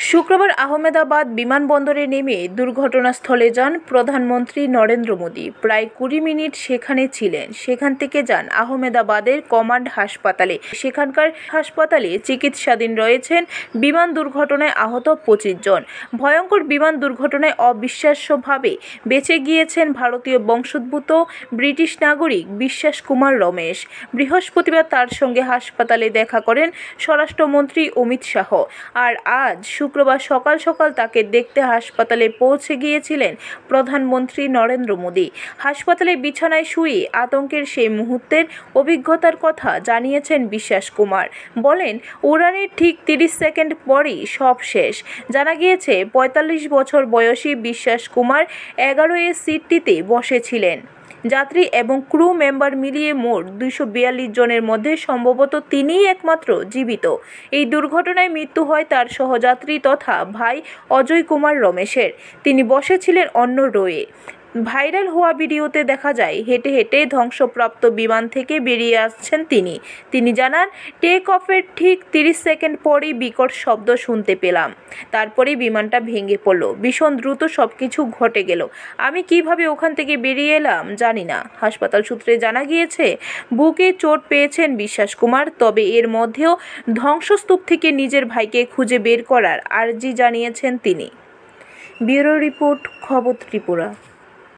শুক্রবার আহমেদাবাদ বিমানবন্দরে নেমে দুর্ঘটনাস্থলে যান প্রধানমন্ত্রী নরেন্দ্র মোদী। প্রায় 20 মিনিট সেখানে ছিলেন। সেখান থেকে যান আহমেদাবাদের কমান্ড হাসপাতালে। সেখানকার হাসপাতালে চিকিৎসাধীন রয়েছেন। বিমান দুর্ঘটনায় আহত 25 জন। ভয়ঙ্কর বিমান দুর্ঘটনায় অবিশ্বাস্যভাবে বেঁচে গিয়েছেন ভারতীয় বংশোদ্ভূত ব্রিটিশ নাগরিক বিশ্বাস কুমার রমেশ। বৃহস্পতিবার তার সঙ্গে হাসপাতালে দেখা করেন স্বরাষ্ট্রমন্ত্রী অমিত শাহ। আর আজ শুক্রবার সকাল সকাল তাকে দেখতে হাসপাতালে পৌঁছে গিয়েছিলেন প্রধানমন্ত্রী নরেন্দ্র মোদী। হাসপাতালে বিছানায় শুয়ে আতঙ্কের সেই মুহূর্তের অভিজ্ঞতার কথা জানিয়েছেন বিশ্বাস কুমার। বলেন, উড়ানের ঠিক 30 সেকেন্ড পরই সব শেষ। জানা গিয়েছে 45 বছর বয়সী বিশ্বাস কুমার 11 সিটটিতে বসেছিলেন। যাত্রী এবং ক্রু মেম্বার মিলিয়ে মোট 242 জনের মধ্যে সম্ভবত তিনিই একমাত্র জীবিত। এই দুর্ঘটনায় মৃত্যু হয় তার সহযাত্রী তথা ভাই অজয় কুমার রমেশের। তিনি বসেছিলেন অন্য রোয়ে। ভাইরাল হওয়া ভিডিওতে দেখা যায় হেঁটে হেঁটে ধ্বংসপ্রাপ্ত বিমান থেকে বেরিয়ে আসছেন তিনি জানান, টেক অফের ঠিক 30 সেকেন্ড পরেই বিকট শব্দ শুনতে পেলাম। তারপরেই বিমানটা ভেঙে পড়ল। ভীষণ দ্রুত সবকিছু ঘটে গেল। আমি কিভাবে ওখান থেকে বেরিয়ে এলাম জানি না। হাসপাতাল সূত্রে জানা গিয়েছে, বুকে চোট পেয়েছেন বিশ্বাস কুমার। তবে এর মধ্যেও ধ্বংসস্তূপ থেকে নিজের ভাইকে খুঁজে বের করার আর্জি জানিয়েছেন তিনি। ব্যুরো রিপোর্ট, খবর ত্রিপুরা।